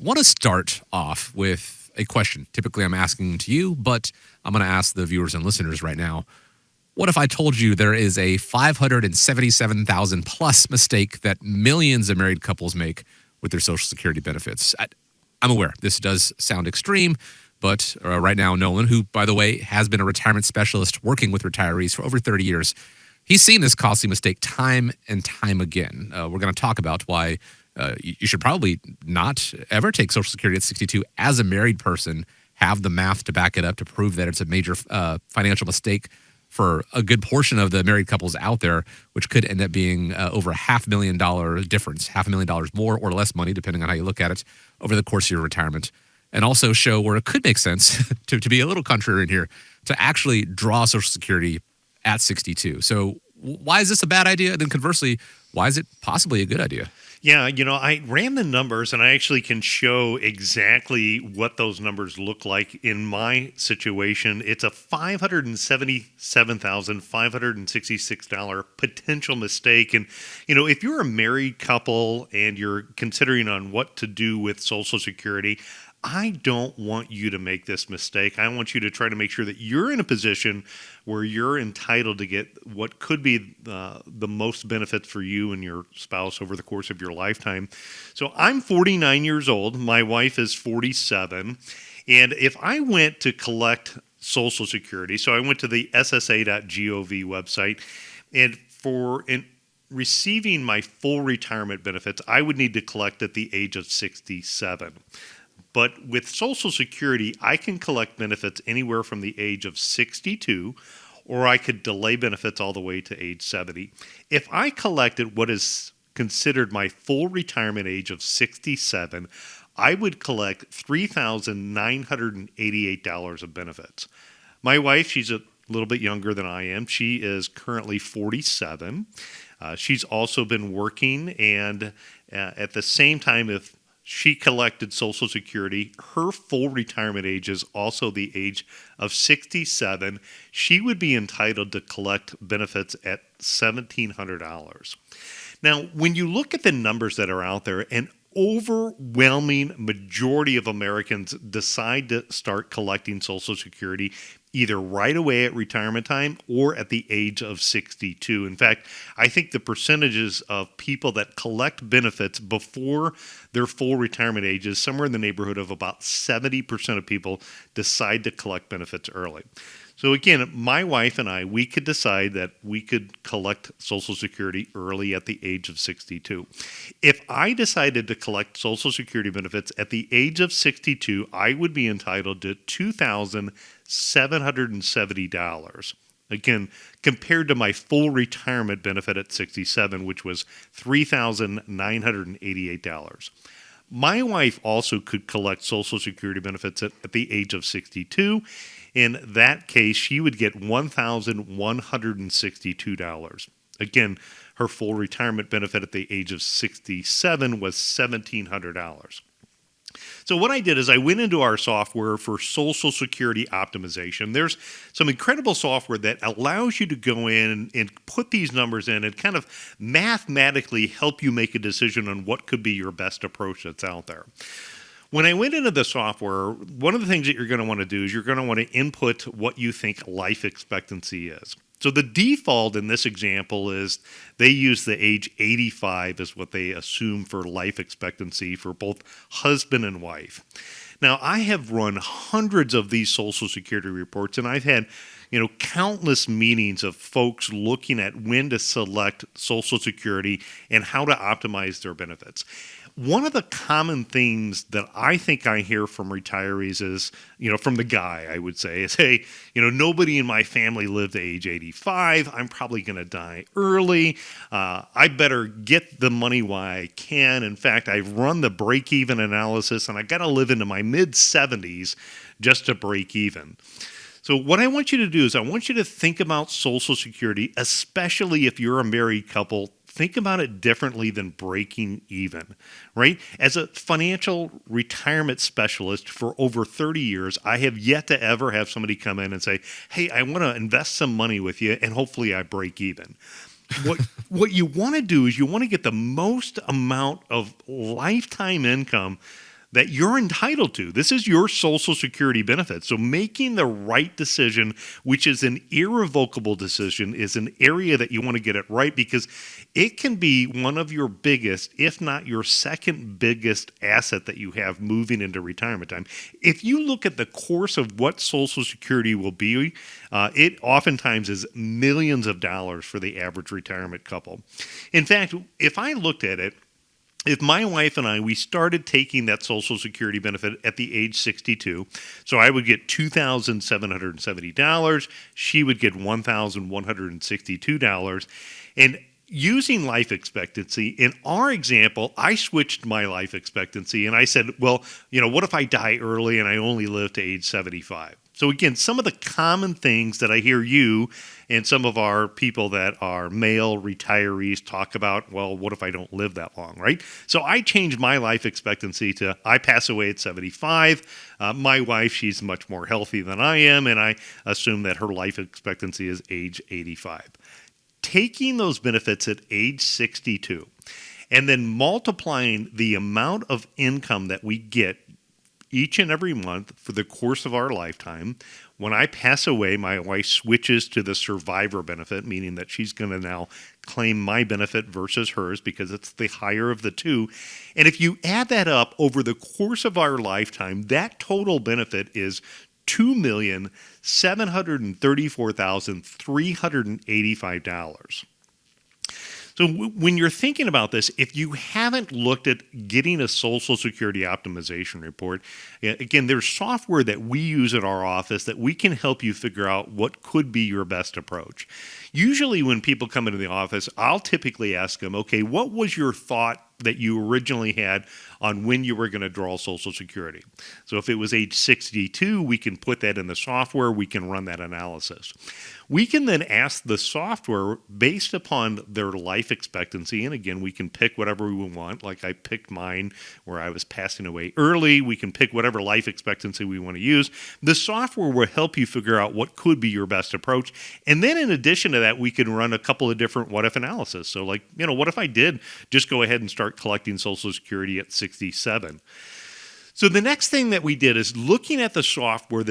want to start off with a question. Typically, I'm asking to you, but I'm going to ask the viewers and listeners right now. What if I told you there is a 577,000 plus mistake that millions of married couples make with their Social Security benefits? I'm aware this does sound extreme, but right now, Nolan, who, by the way, has been a retirement specialist working with retirees for over 30 years, he's seen this costly mistake time and time again. We're going to talk about why you should probably not ever take Social Security at 62 as a married person, have the math to back it up to prove that it's a major financial mistake for a good portion of the married couples out there, which could end up being over $500,000 difference, $500,000 more or less money, depending on how you look at it, over the course of your retirement. And also show where it could make sense to be a little contrary in here to actually draw Social Security at 62. So why is this a bad idea? And then conversely, why is it possibly a good idea? Yeah, I ran the numbers and I actually can show exactly what those numbers look like in my situation. It's a $577,566 potential mistake. And, if you're a married couple and you're considering on what to do with Social Security, I don't want you to make this mistake. I want you to try to make sure that you're in a position where you're entitled to get what could be the most benefits for you and your spouse over the course of your lifetime. So I'm 49 years old. My wife is 47. And if I went to collect Social Security, so I went to the ssa.gov website, and receiving my full retirement benefits, I would need to collect at the age of 67. But with Social Security, I can collect benefits anywhere from the age of 62, or I could delay benefits all the way to age 70. If I collected what is considered my full retirement age of 67, I would collect $3,988 of benefits. My wife, she's a little bit younger than I am. She is currently 47. She's also been working, and at the same time, if she collected Social Security, her full retirement age is also the age of 67. She would be entitled to collect benefits at $1,700. Now, when you look at the numbers that are out there, an overwhelming majority of Americans decide to start collecting Social Security either right away at retirement time or at the age of 62. In fact, I think the percentages of people that collect benefits before their full retirement age is somewhere in the neighborhood of about 70% of people decide to collect benefits early. So again, my wife and I, we could decide that we could collect Social Security early at the age of 62. If I decided to collect Social Security benefits at the age of 62, I would be entitled to $2,770. Again, compared to my full retirement benefit at 67, which was $3,988. My wife also could collect Social Security benefits at the age of 62. In that case, she would get $1,162. Again, her full retirement benefit at the age of 67 was $1,700. So what I did is I went into our software for Social Security optimization. There's some incredible software that allows you to go in and put these numbers in and kind of mathematically help you make a decision on what could be your best approach that's out there. When I went into the software, one of the things that you're going to want to do is you're going to want to input what you think life expectancy is. So the default in this example is they use the age 85 as what they assume for life expectancy for both husband and wife. Now, I have run hundreds of these Social Security reports, and I've had countless meetings of folks looking at when to select Social Security and how to optimize their benefits. One of the common themes that I think I hear from retirees is, from the guy, I would say, is, hey, nobody in my family lived to age 85. I'm probably going to die early. I better get the money while I can. In fact, I've run the break-even analysis, and I got to live into my mid-70s just to break even. So what I want you to do is I want you to think about Social Security, especially if you're a married couple. Think about it differently than breaking even, right? As a financial retirement specialist for over 30 years, I have yet to ever have somebody come in and say, hey, I want to invest some money with you, and hopefully I break even. What you want to do is you want to get the most amount of lifetime income that you're entitled to. This is your Social Security benefit. So making the right decision, which is an irrevocable decision, is an area that you want to get it right, because it can be one of your biggest, if not your second biggest asset that you have moving into retirement time. If you look at the course of what Social Security will be, it oftentimes is millions of dollars for the average retirement couple. In fact, if I looked at it, if my wife and I, we started taking that Social Security benefit at the age 62, so I would get $2,770, she would get $1,162, and using life expectancy, in our example, I switched my life expectancy and I said, well, what if I die early and I only live to age 75? So again, some of the common things that I hear you and some of our people that are male retirees talk about, well, what if I don't live that long, right? So I changed my life expectancy to I pass away at 75. My wife, she's much more healthy than I am, and I assume that her life expectancy is age 85. Taking those benefits at age 62 and then multiplying the amount of income that we get each and every month for the course of our lifetime. When I pass away, my wife switches to the survivor benefit, meaning that she's going to now claim my benefit versus hers because it's the higher of the two. And if you add that up over the course of our lifetime, that total benefit is $2,734,385. So when you're thinking about this, if you haven't looked at getting a Social Security optimization report, again, there's software that we use at our office that we can help you figure out what could be your best approach. Usually when people come into the office, I'll typically ask them, okay, what was your thought that you originally had on when you were going to draw Social Security? So if it was age 62, we can put that in the software. We can run that analysis. We can then ask the software based upon their life expectancy. And again, we can pick whatever we want. Like I picked mine where I was passing away early. We can pick whatever life expectancy we want to use. The software will help you figure out what could be your best approach. And then in addition to that, we can run a couple of different what if analysis. So like, what if I did just go ahead and start collecting Social Security at 67? So the next thing that we did is looking at the software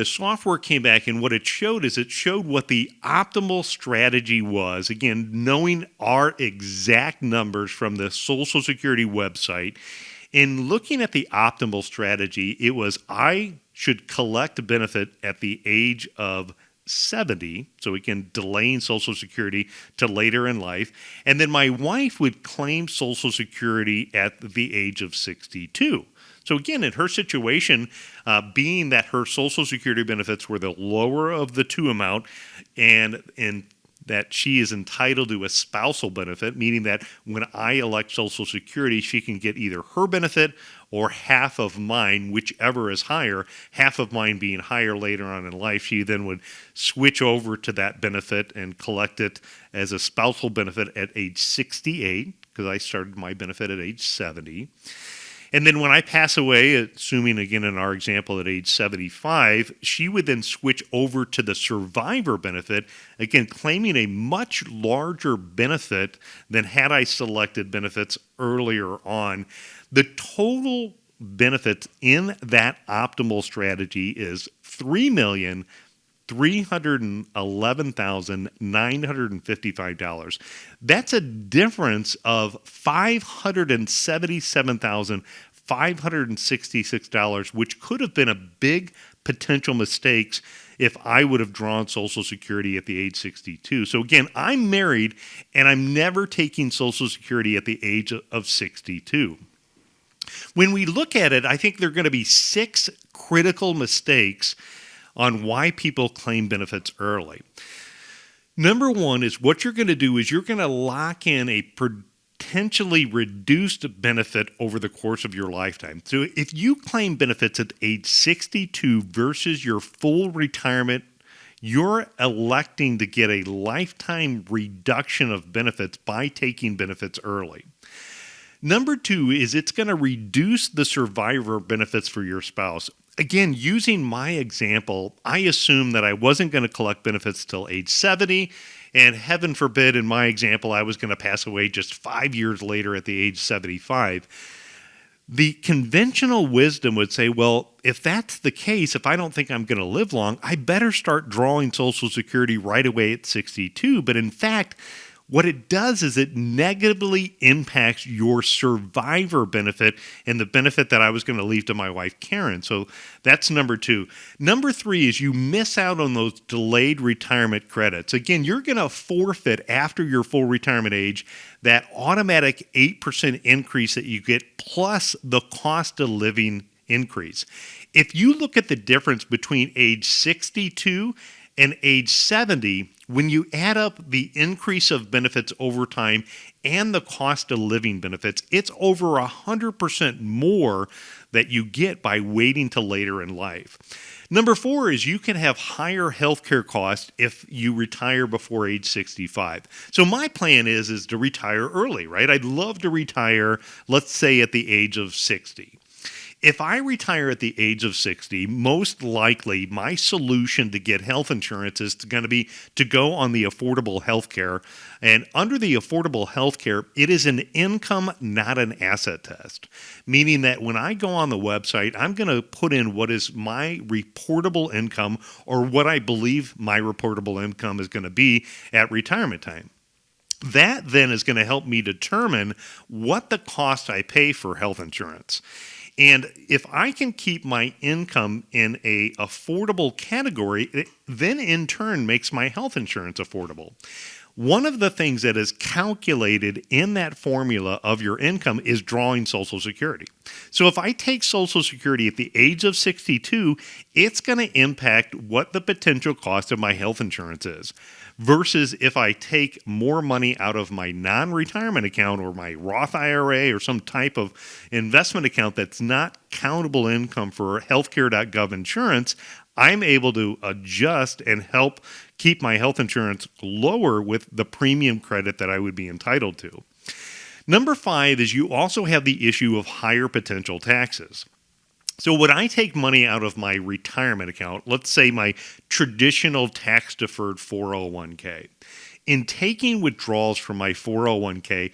came back, and what it showed is it showed what the optimal strategy was. Again, knowing our exact numbers from the Social Security website. In looking at the optimal strategy, it was I should collect a benefit at the age of 70, so again, delaying Social Security to later in life. And then my wife would claim Social Security at the age of 62. So again, in her situation, being that her Social Security benefits were the lower of the two amount, and that she is entitled to a spousal benefit, meaning that when I elect Social Security, she can get either her benefit or half of mine, whichever is higher, half of mine being higher later on in life. She then would switch over to that benefit and collect it as a spousal benefit at age 68, because I started my benefit at age 70. And then when I pass away, assuming again in our example at age 75, she would then switch over to the survivor benefit, again claiming a much larger benefit than had I selected benefits earlier on. The total benefit in that optimal strategy is $3,311,955. That's a difference of $577,566, which could have been a big potential mistakes if I would have drawn Social Security at the age 62. So again, I'm married and I'm never taking Social Security at the age of 62. When we look at it, I think there are going to be 6 critical mistakes on why people claim benefits early. Number one is what you're going to do is you're going to lock in a potentially reduced benefit over the course of your lifetime. So if you claim benefits at age 62 versus your full retirement, you're electing to get a lifetime reduction of benefits by taking benefits early. Number 2 is it's going to reduce the survivor benefits for your spouse. Again, using my example, I assumed that I wasn't going to collect benefits till age 70, and heaven forbid, in my example, I was going to pass away just 5 years later at the age 75. The conventional wisdom would say, well, if that's the case, if I don't think I'm going to live long, I better start drawing Social Security right away at 62. But in fact, what it does is it negatively impacts your survivor benefit and the benefit that I was going to leave to my wife, Karen. So that's number 2. Number 3 is you miss out on those delayed retirement credits. Again, you're going to forfeit after your full retirement age that automatic 8% increase that you get plus the cost of living increase. If you look at the difference between age 62 and age 70, when you add up the increase of benefits over time and the cost of living benefits, it's over 100% more that you get by waiting till later in life. Number 4 is you can have higher healthcare costs if you retire before age 65. So my plan is to retire early, right? I'd love to retire, let's say at the age of 60. If I retire at the age of 60, most likely my solution to get health insurance is going to be to go on the affordable health care. And under the affordable health care, it is an income, not an asset test. Meaning that when I go on the website, I'm going to put in what is my reportable income or what I believe my reportable income is going to be at retirement time. That then is going to help me determine what the cost I pay for health insurance. And if I can keep my income in a affordable category, it then in turn makes my health insurance affordable. One of the things that is calculated in that formula of your income is drawing Social Security. So if I take Social Security at the age of 62, it's going to impact what the potential cost of my health insurance is. Versus if I take more money out of my non-retirement account or my Roth IRA or some type of investment account that's not countable income for healthcare.gov insurance, I'm able to adjust and help keep my health insurance lower with the premium credit that I would be entitled to. Number 5 is you also have the issue of higher potential taxes. So when I take money out of my retirement account, let's say my traditional tax-deferred 401k, in taking withdrawals from my 401k,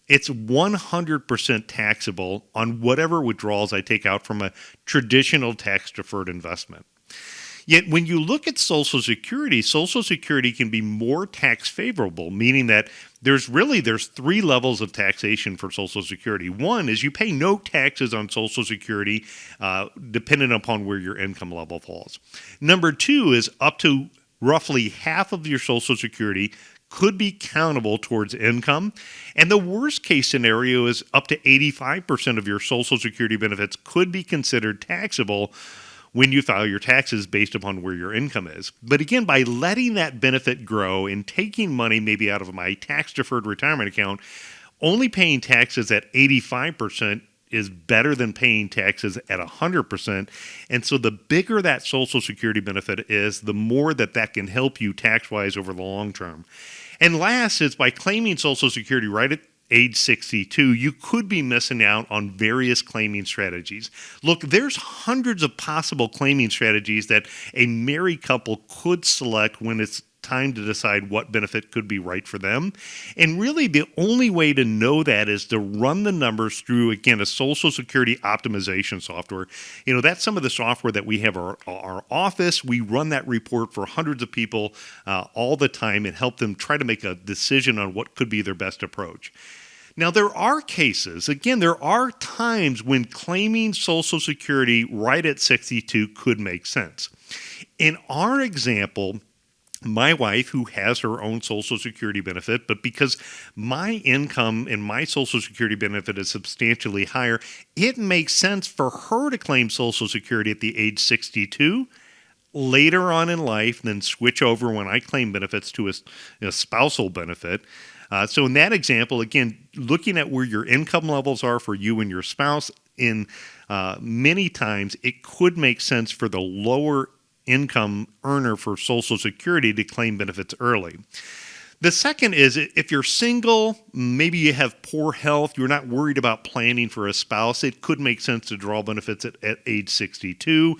it's 100% taxable on whatever withdrawals I take out from a traditional tax-deferred investment. Yet when you look at Social Security can be more tax favorable, meaning that there's 3 levels of taxation for Social Security. One is you pay no taxes on Social Security depending upon where your income level falls. Number 2 is up to roughly half of your Social Security could be countable towards income. And the worst case scenario is up to 85% of your Social Security benefits could be considered taxable when you file your taxes based upon where your income is. But again, by letting that benefit grow and taking money maybe out of my tax-deferred retirement account, only paying taxes at 85% is better than paying taxes at 100%. And so the bigger that Social Security benefit is, the more that can help you tax-wise over the long term. And last is by claiming Social Security right at age 62, you could be missing out on various claiming strategies. Look, there's hundreds of possible claiming strategies that a married couple could select when it's time to decide what benefit could be right for them. And really the only way to know that is to run the numbers through, again, a Social Security optimization software. You know, that's some of the software that we have our office. We run that report for hundreds of people all the time and help them try to make a decision on what could be their best approach. Now, there are cases, again, there are times when claiming Social Security right at 62 could make sense. In our example, my wife, who has her own Social Security benefit, but because my income and my Social Security benefit is substantially higher, it makes sense for her to claim Social Security at the age 62 later on in life, then switch over when I claim benefits to a spousal benefit. So in that example, again, looking at where your income levels are for you and your spouse, in many times it could make sense for the lower income earner for Social Security to claim benefits early. The second is if you're single, maybe you have poor health, you're not worried about planning for a spouse, it could make sense to draw benefits at age 62.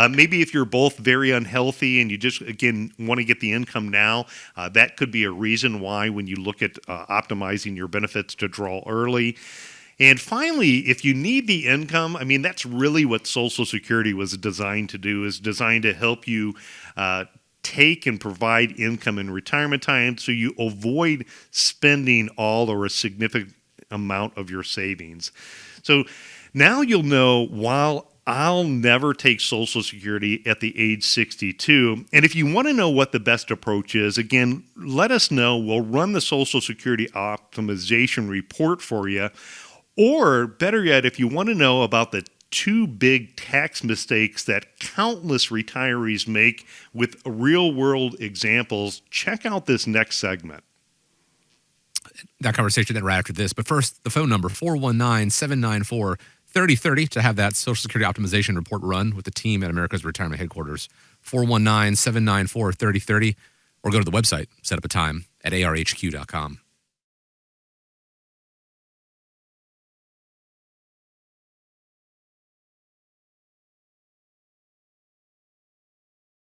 Maybe if you're both very unhealthy and you just, again, want to get the income now, that could be a reason why when you look at optimizing your benefits to draw early. And finally, if you need the income, I mean, that's really what Social Security was designed to do, is designed to help you take and provide income in retirement time so you avoid spending all or a significant amount of your savings. So now you'll know, while I'll never take Social Security at the age 62. And if you want to know what the best approach is, again, let us know. We'll run the Social Security optimization report for you. Or better yet, if you want to know about the two big tax mistakes that countless retirees make with real world examples, check out this next segment. That conversation then right after this. But first, the phone number, 419-794-3030, to have that Social Security optimization report run with the team at America's Retirement Headquarters. 419-794-3030, or go to the website, set up a time at arhq.com.